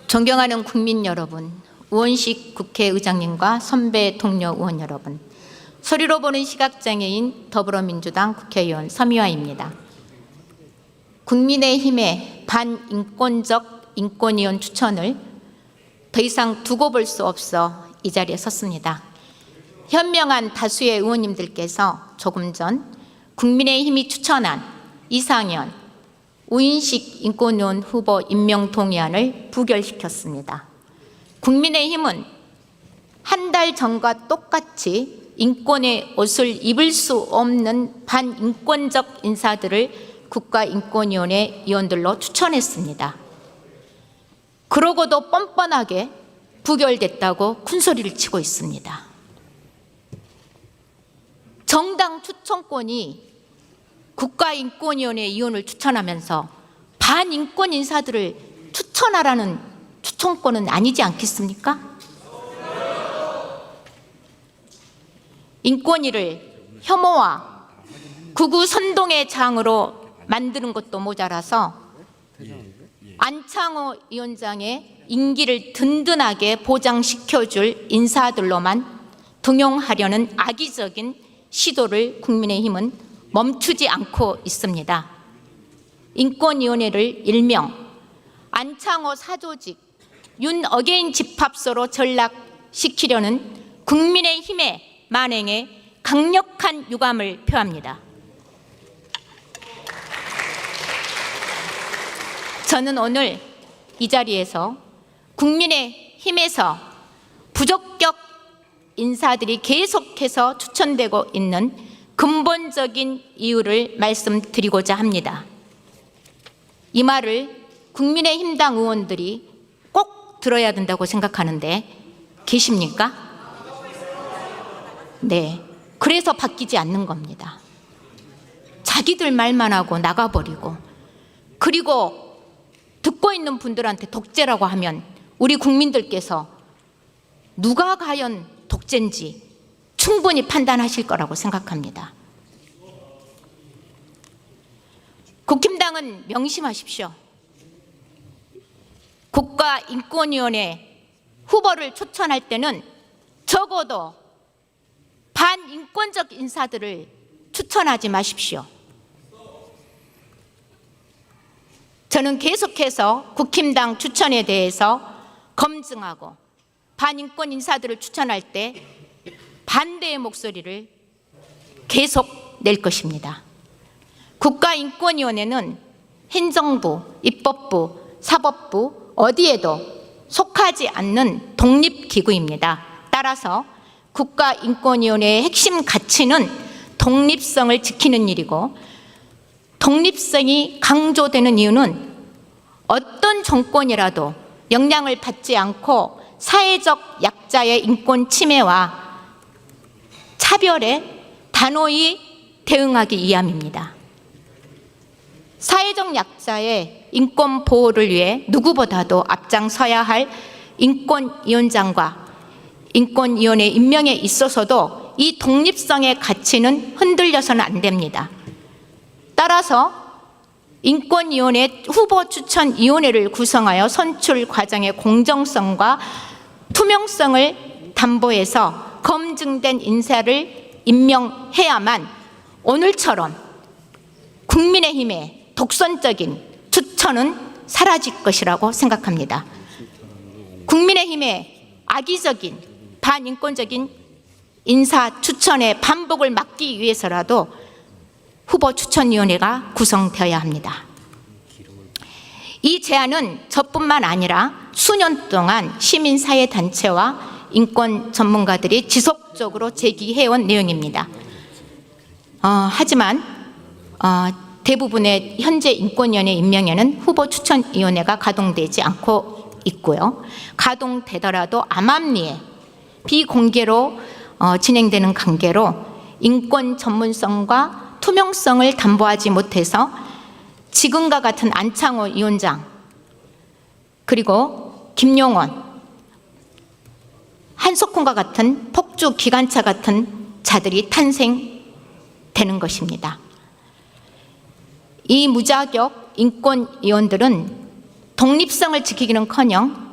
존경하는 국민 여러분, 우원식 국회의장님과 선배 동료 의원 여러분, 소리로 보는 시각장애인 더불어민주당 국회의원 서미화입니다. 국민의힘의 반인권적 인권위원 추천을 더 이상 두고 볼 수 없어 이 자리에 섰습니다. 현명한 다수의 의원님들께서 조금 전 국민의힘이 추천한 이상현, 우인식 인권위원 후보 임명 동의안을 부결시켰습니다. 국민의힘은 한 달 전과 똑같이 인권의 옷을 입을 수 없는 반인권적 인사들을 국가인권위원회 위원들로 추천했습니다. 그러고도 뻔뻔하게 부결됐다고 큰소리를 치고 있습니다. 정당 추천권이 국가인권위원회 위원을 추천하면서 반인권 인사들을 추천하라는 추천권은 아니지 않겠습니까? 인권위를 혐오와 극우 선동의 장으로 만드는 것도 모자라서 안창호 위원장의 임기를 든든하게 보장시켜줄 인사들로만 등용하려는 악의적인 시도를 국민의힘은 멈추지 않고 있습니다. 인권위원회를 일명 안창호 사조직 윤어게인 집합소로 전락시키려는 국민의힘의 만행에 강력한 유감을 표합니다. 저는 오늘 이 자리에서 국민의힘에서 부적격 인사들이 계속해서 추천되고 있는 근본적인 이유를 말씀드리고자 합니다. 이 말을 국민의힘당 의원들이 꼭 들어야 된다고 생각하는데 계십니까? 네, 그래서 바뀌지 않는 겁니다. 자기들 말만 하고 나가버리고, 그리고 듣고 있는 분들한테 독재라고 하면 우리 국민들께서 누가 과연 독재인지 충분히 판단하실 거라고 생각합니다. 국힘당은 명심하십시오. 국가인권위원회 후보를 추천할 때는 적어도 반인권적 인사들을 추천하지 마십시오. 저는 계속해서 국힘당 추천에 대해서 검증하고 반인권 인사들을 추천할 때 반대의 목소리를 계속 낼 것입니다. 국가인권위원회는 행정부, 입법부, 사법부 어디에도 속하지 않는 독립기구입니다. 따라서 국가인권위원회의 핵심 가치는 독립성을 지키는 일이고, 독립성이 강조되는 이유는 어떤 정권이라도 영향을 받지 않고 사회적 약자의 인권 침해와 차별에 단호히 대응하기 위함입니다. 사회적 약자의 인권 보호를 위해 누구보다도 앞장서야 할 인권위원장과 인권위원회 임명에 있어서도 이 독립성의 가치는 흔들려서는 안 됩니다. 따라서 인권위원회 후보 추천위원회를 구성하여 선출 과정의 공정성과 투명성을 담보해서 검증된 인사를 임명해야만 오늘처럼 국민의힘의 독선적인 추천은 사라질 것이라고 생각합니다. 국민의힘의 악의적인 반인권적인 인사 추천의 반복을 막기 위해서라도 후보 추천위원회가 구성되어야 합니다. 이 제안은 저뿐만 아니라 수년 동안 시민사회단체와 인권 전문가들이 지속적으로 제기해온 내용입니다. 하지만 대부분의 현재 인권위원회 임명에는 후보 추천위원회가 가동되지 않고 있고요. 가동되더라도 암암리에 비공개로 진행되는 관계로 인권 전문성과 투명성을 담보하지 못해서 지금과 같은 안창호 위원장, 그리고 김용원, 한석훈과 같은 폭주 기관차 같은 자들이 탄생되는 것입니다. 이 무자격 인권위원들은 독립성을 지키기는커녕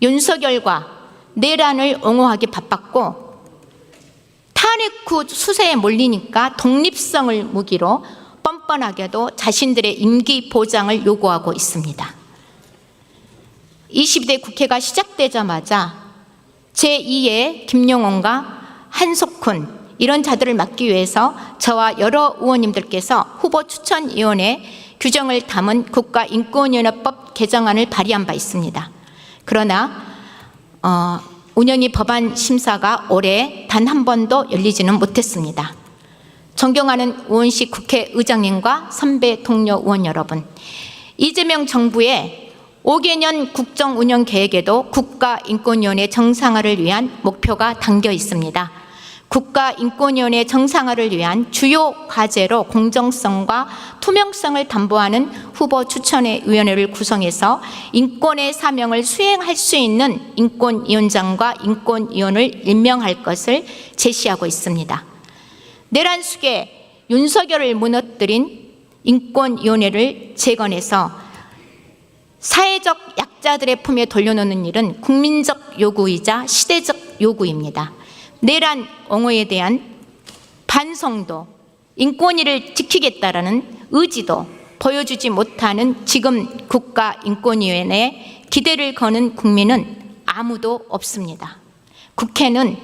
윤석열과 내란을 옹호하기 바빴고 탄핵 후 수세에 몰리니까 독립성을 무기로 뻔뻔하게도 자신들의 임기 보장을 요구하고 있습니다. 22대 국회가 시작되자마자 제2의 김용원과 한석훈 이런 자들을 막기 위해서 저와 여러 의원님들께서 후보 추천위원회 규정을 담은 국가인권위원회법 개정안을 발의한 바 있습니다. 그러나 운영위 법안 심사가 올해 단 한 번도 열리지는 못했습니다. 존경하는 우원식 국회의장님과 선배 동료 의원 여러분, 이재명 정부의 5개년 국정운영계획에도 국가인권위원회 정상화를 위한 목표가 담겨 있습니다. 국가인권위원회 정상화를 위한 주요 과제로 공정성과 투명성을 담보하는 후보 추천회 위원회를 구성해서 인권의 사명을 수행할 수 있는 인권위원장과 인권위원을 임명할 것을 제시하고 있습니다. 내란 속에 윤석열을 무너뜨린 인권위원회를 재건해서 사회적 약자들의 품에 돌려놓는 일은 국민적 요구이자 시대적 요구입니다. 내란 옹호에 대한 반성도, 인권위를 지키겠다라는 의지도 보여주지 못하는 지금 국가인권위원회에 기대를 거는 국민은 아무도 없습니다. 국회는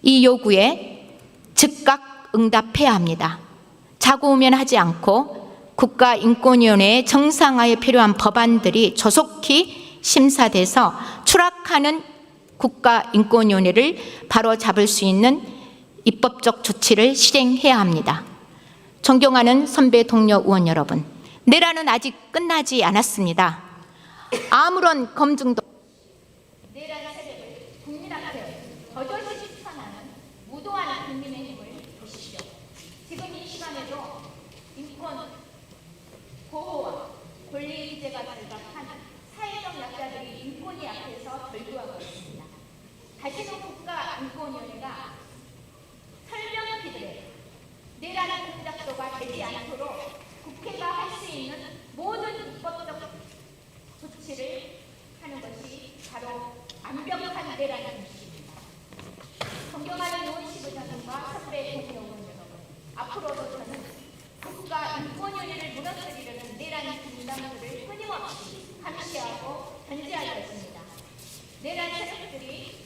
이 요구에 즉각 응답해야 합니다. 자고우면하지 않고 국가인권위원회의 정상화에 필요한 법안들이 조속히 심사돼서 추락하는 국가인권위원회를 바로잡을 수 있는 입법적 조치를 실행해야 합니다. 존경하는 선배 동료 의원 여러분, 내란은 아직 끝나지 않았습니다. 아무런 검증도 내란 세력을 국민 앞에 버젓이 추천하는 무도한 국민의 힘을 보십시오. 지금 이 시간에도 인권 보호와 권리 기제가 절박한 사회적 약자들이 인권위 앞에서 절규하고 있습니다. 다시는 국가인권위원회가 설명피드에 내란의 공작도가 되지 않도록 국회가 할 수 있는 모든 입법적 조치를 하는 것이 바로 완벽한 내란의 것입니다. 존경하는 우원식 의장님과 선배 동료 의원 여러분, 앞으로도 저는 국가인권위원회를 무너뜨리려는 내란 분당들을 끊임없이 감시하고 견제할 것입니다. 내란 세력들이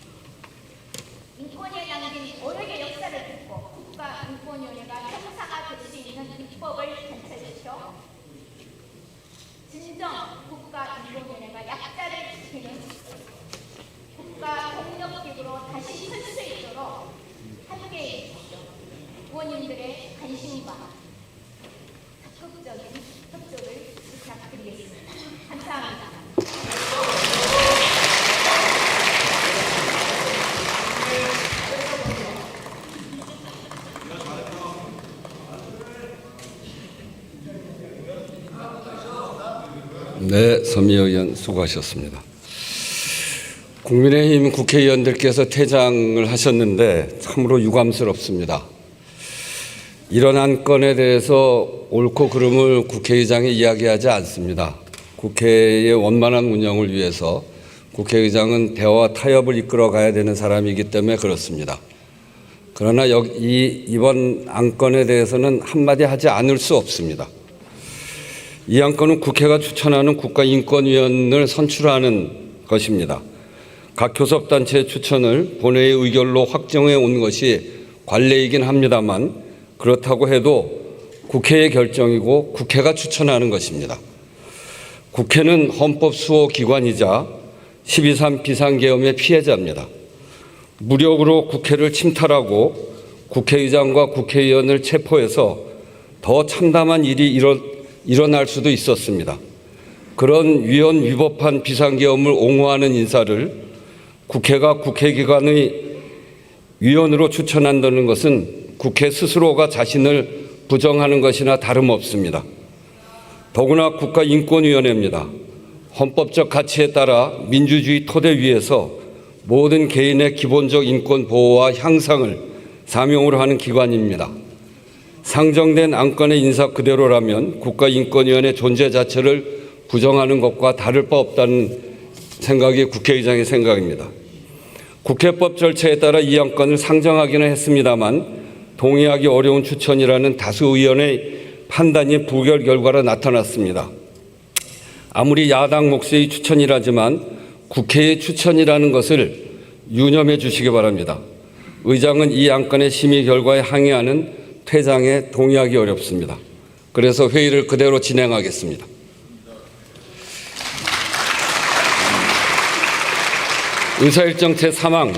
인권위에 남긴 오래의 역사를 듣고 국가인권위원회가 형사가 될 수 있는 입법을 관철시켜 진정 국가인권위원회가 약자를 지키는 국가폭력기구로 다시 설 수 있도록 함께해 주십시오. 의원님들의 관심과 적극적인 협조를 부탁드리겠습니다. 감사합니다. 네, 서미여 의원 수고하셨습니다. 국민의힘 국회의원들께서 퇴장을 하셨는데 참으로 유감스럽습니다. 이런 안건에 대해서 옳고 그름을 국회의장이 이야기하지 않습니다. 국회의 원만한 운영을 위해서 국회의장은 대화와 타협을 이끌어 가야 되는 사람이기 때문에 그렇습니다. 그러나 이번 안건에 대해서는 한마디 하지 않을 수 없습니다. 이 안건은 국회가 추천하는 국가인권위원을 선출하는 것입니다. 각 교섭단체의 추천을 본회의 의결로 확정해 온 것이 관례이긴 합니다만 그렇다고 해도 국회의 결정이고 국회가 추천하는 것입니다. 국회는 헌법 수호 기관이자 12.3 비상계엄의 피해자입니다. 무력으로 국회를 침탈하고 국회의장과 국회의원을 체포해서 더 참담한 일이 일어날 수도 있었습니다. 그런 위헌위법한 비상계엄을 옹호하는 인사를 국회가 국회기관의 위원으로 추천한다는 것은 국회 스스로가 자신을 부정하는 것이나 다름없습니다. 더구나 국가인권위원회입니다. 헌법적 가치에 따라 민주주의 토대 위에서 모든 개인의 기본적 인권 보호와 향상을 사명으로 하는 기관입니다. 상정된 안건의 인사 그대로라면 국가인권위원회 존재 자체를 부정하는 것과 다를 바 없다는 생각이 국회의장의 생각입니다. 국회법 절차에 따라 이 안건을 상정하기는 했습니다만 동의하기 어려운 추천이라는 다수 의원의 판단이 부결 결과로 나타났습니다. 아무리 야당 몫의 추천이라지만 국회의 추천이라는 것을 유념해 주시기 바랍니다. 의장은 이 안건의 심의 결과에 항의하는 퇴장에 동의하기 어렵습니다. 그래서 회의를 그대로 진행하겠습니다. 의사일정 제3항